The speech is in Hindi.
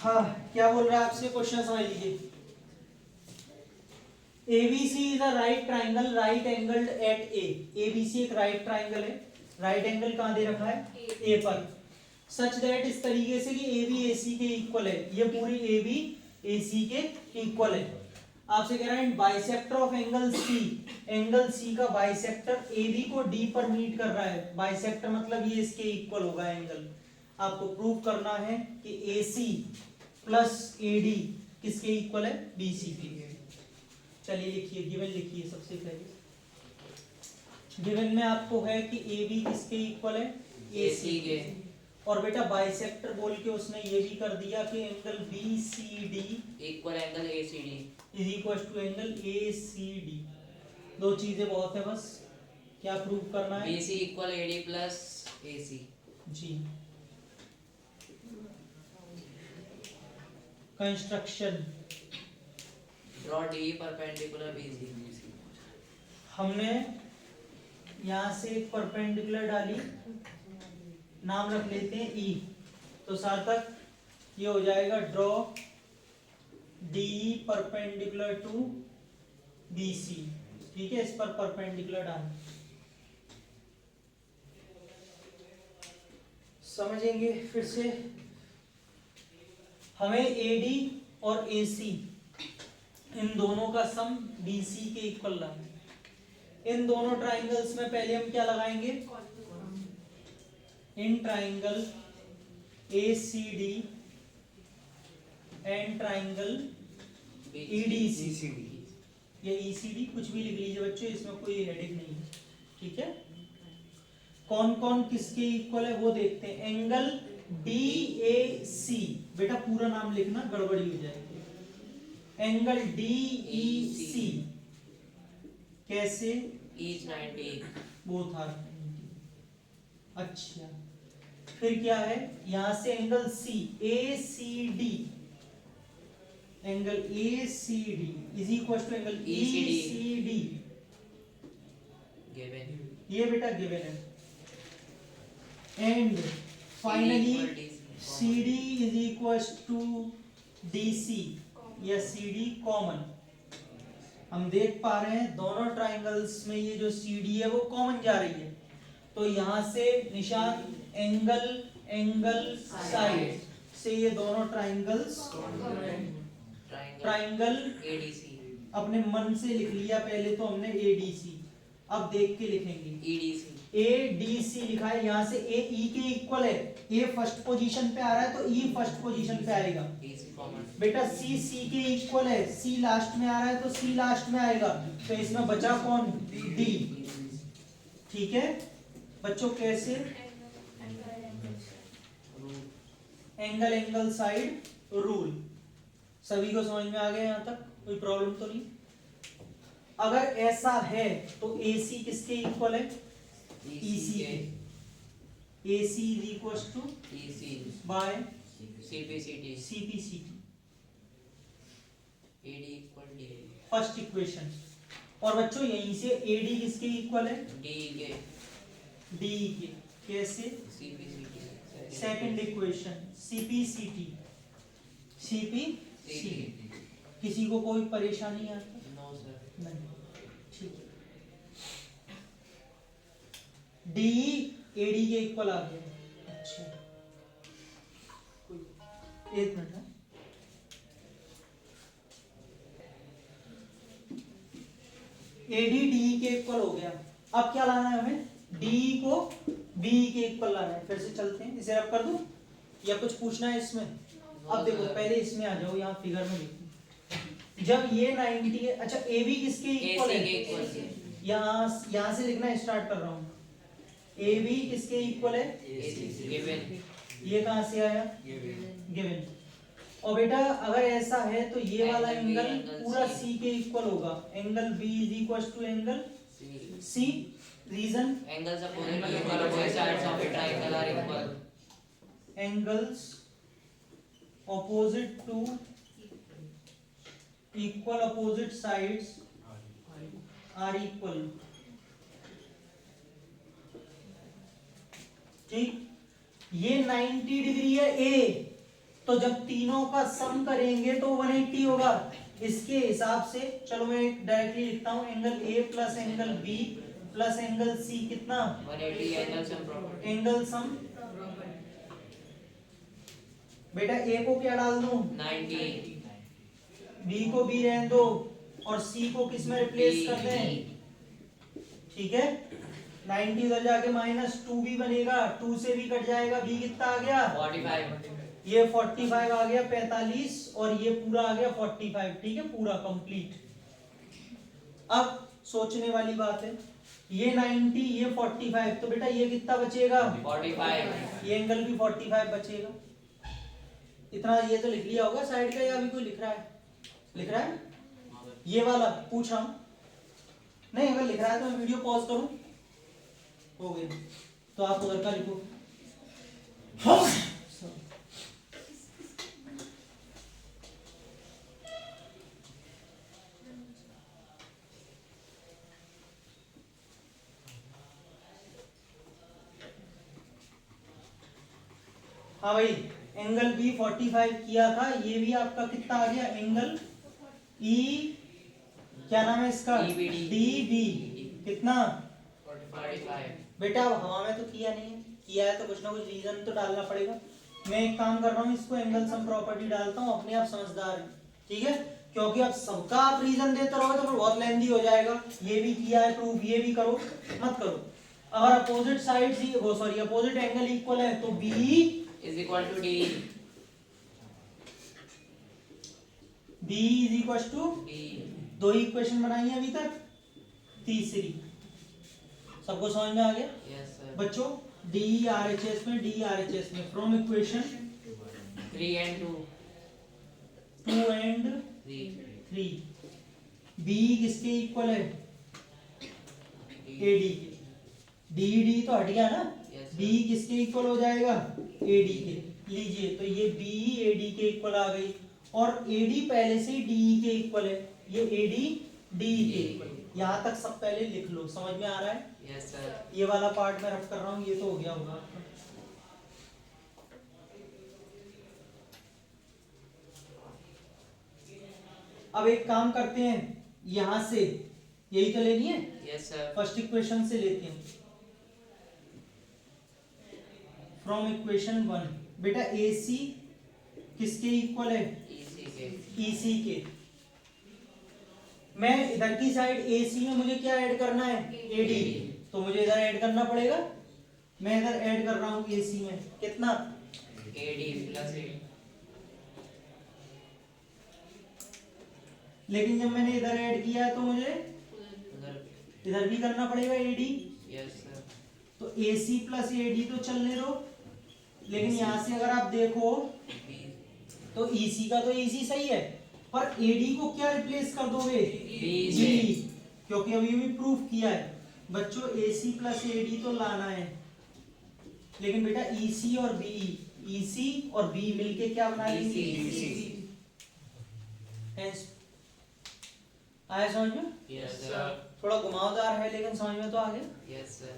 हाँ, क्या बोल रहा है आपसे, क्वेश्चन समझ लीजिए। ABC is a right triangle right angled at A. ABC एक राइट ट्राइंगल है, राइट एंगल कहाँ दे रखा है, ए पर। सच दैट, इस तरीके से कि AB AC के इक्वल है, ये पूरी AB AC के इक्वल है। आपसे कह रहा है bisector of angle C, angle C का बाइसेक्टर AB को D पर मीट कर रहा है। बाइसेक्टर मतलब ये इसके इक्वल होगा एंगल। आपको प्रूव करना है कि AC प्लस AD किसके इक्वल है, BC के। चलिए लिखिए, गिवन लिखिए सबसे पहले। गिवन में आपको है कि AB किसके इक्वल है, AC के। और बेटा बाइसेक्टर बोल के उसने ये भी कर दिया कि angle BCD equal angle ACD is equal to angle ACD। दो चीजें बहुत है, बस क्या प्रूव करना है, BC equal AD plus AC जी। Construction, draw DE perpendicular BC। हमने यहां से एक परपेंडिकुलर डाली, नाम रख लेते हैं E, तो सार्थक ये हो जाएगा draw DE perpendicular to BC। ठीक है, इस पर परपेंडिकुलर डाल, समझेंगे फिर से। हमें AD और AC इन दोनों का सम BC के इक्वल लाना है। इन दोनों ट्राइंगल्स में पहले हम क्या लगाएंगे, in triangle ACD and triangle EDC, ये ECD कुछ भी लिख लीजिए बच्चों, इसमें कोई हेडिंग नहीं है। ठीक है, कौन कौन किसके इक्वल है वो देखते हैं। एंगल DAC, बेटा पूरा नाम लिखना, गड़बड़ी हो जाएगी। एंगल DEC कैसे, Each 90 बोथ आर। अच्छा, फिर क्या है, यहां से angle C ACD, angle ACD is equal to angle ECD, given ये बेटा गिवन है। And finally CD is equal to DC या CD कॉमन। हम देख पा रहे हैं दोनों ट्राइंगल्स में ये जो CD है वो कॉमन जा रही है, तो यहां से निशान एंगल एंगल साइड से ये दोनों ट्राइंगल्स ट्राइंगल ADC अपने मन से लिख लिया पहले तो हमने ADC, अब देख के लिखेंगे EDC ADC लिखा है, यहाँ से A E के इक्वल है, A फर्स्ट पोजीशन पे आ रहा है तो E फर्स्ट पोजीशन पे आएगा। DC कॉमन बेटा C C के इक्वल है, C लास्ट में आ रहा है तो C लास्ट में आएगा, तो इसमें बचा कौन, D। ठीक है बच्चों, कैसे, एंगल एंगल साइड रूल, सभी को समझ में आ गया यहाँ तक, कोई प्रॉब्लम तो नहीं। अगर ऐसा है तो AC किसके इक्वल है, EC के। AC is equals to EC by CPCT CPCT, AD equal D first equation. और बच्चों यहीं से AD किसके इक्वल है, DE के DE के, कैसे, CPCT second equation CPCT, CPCT। किसी को कोई परेशानी आता, नो सर नहीं, ठीक है। DE AD के इक्वल आ गया। अच्छा, एक मिनट है, AD DE के इक्वल हो गया। अब क्या लाना है हमें, DE को BE के इक्वल लाना है। फिर से चलते हैं, इसे रब कर दूं या कुछ पूछना है इसमें। अब देखो पहले इसमें आ जाओ, यहाँ फिगर में देखो, जब ये 90 है, अच्छा AB किसके इक्वल है, यहाँ से लिखना स्टार्ट कर रहा हूँ। AB किसके इक्वल है, गिवन ये कहाँ से आया, गिवन। और बेटा अगर ऐसा है तो ये वाला एंगल पूरा C के इक्वल होगा, angle B is equal to angle C। Reason, angles opposite equal both sides of a triangle are equal, एंगल्स opposite to equal opposite sides are equal। ठीक, ये 90 डिग्री है A, तो जब तीनों का सम करेंगे तो 180 होगा। इसके हिसाब से चलो मैं डायरेक्टली लिखता हूँ, angle A plus angle B plus angle C कितना, 180 angle sum property. Angle sum. बेटा ए को क्या डाल दूं, 90, बी को बी रहने दो और सी को किस में रिप्लेस कर दें, ठीक है। 90 उधर जाके -2 भी बनेगा, 2 से भी कट जाएगा, बी कितना आ गया 45, ये 45 आ गया, 45 और ये पूरा आ गया 45, ठीक है, पूरा कंप्लीट। अब सोचने वाली बात है, ये 90 ये 45, तो बेटा ये कितना बचेगा 45, ये एंगल भी 45 बचेगा। इतना ये तो लिख लिया होगा साइड का, या अभी कोई लिख रहा है, लिख रहा है ये वाला पूछ रहा हूं, नहीं अगर लिख रहा है तो मैं वीडियो पॉज करूं, हो गई तो आप उधर का लिखो। हाँ भाई, एंगल बी 45 किया था, ये भी आपका कितना आ गया एंगल ई, क्या नाम है इसका, EBD, डी बी कितना 45, बेटा। अब हवा में तो किया नहीं है, किया है तो कुछ ना कुछ रीजन तो डालना पड़ेगा। मैं एक काम कर रहा हूँ, इसको एंगल सम प्रॉपर्टी डालता हूँ, अपने आप समझदार है, ठीक है, क्योंकि अब सबका आप रीजन देते रहोगे तो फिर बहुत लेंदी हो जाएगा, ये भी किया है प्रूफ, ये भी करो, मत करो। अगर अपोजिट साइड ही वो सॉरी अपोजिट एंगल इक्वल है तो B is equal to D, B is equal to, D, दो ही इक्वेशन बनाई है अभी तक, तीसरी सबको समझ में आ गया yes sir, बच्चों। डी आर एच एस में, डी आर एच एस में from equation 3 and 2, 2 and 3, 3 B किसके इक्वल है, D, ए डी के, डी डी तो हट गया ना, yes sir, बी किसके इक्वल हो जाएगा, ए डी के, लीजिए तो ये बी ए डी के इक्वल आ गई, और ए डी पहले से ही डी के इक्वल है, ये ए डी डी के इक्वल। यहाँ तक सब पहले लिख लो, समझ में आ रहा है, yes sir, ये वाला पार्ट मैं रफ कर रहा हूँ, ये तो हो गया होगा। अब एक काम करते हैं, यहां से यही तो लेनी है, yes sir, फर्स्ट इक्वेशन से लेते हैं, फ्रॉम इक्वेशन 1 बेटा ए सी किसके इक्वल है, EC के, EC के। मैं इधर की साइड AC में मुझे क्या ऐड करना है, AD, तो मुझे इधर ऐड करना पड़ेगा, मैं इधर ऐड कर रहा हूँ AC में कितना, AD plus A, लेकिन जब मैंने इधर ऐड किया है तो मुझे उधर, इधर भी करना पड़ेगा AD, yes sir, तो AC प्लस AD तो चलने दो, लेकिन यहाँ से अगर आप देखो B, तो EC का तो EC सही है, पर AD को क्या रिप्लेस कर दोगे, B जी, से, क्योंकि अभी भी प्रूफ किया है बच्चों, AC प्लस AD तो लाना है, लेकिन बेटा EC और BE, EC और B मिलके क्या बना लेंगे, BC, Hence, आया समझ में, yes sir, थोड़ा घुमावदार है लेकिन समझ में तो आ गया। yes sir,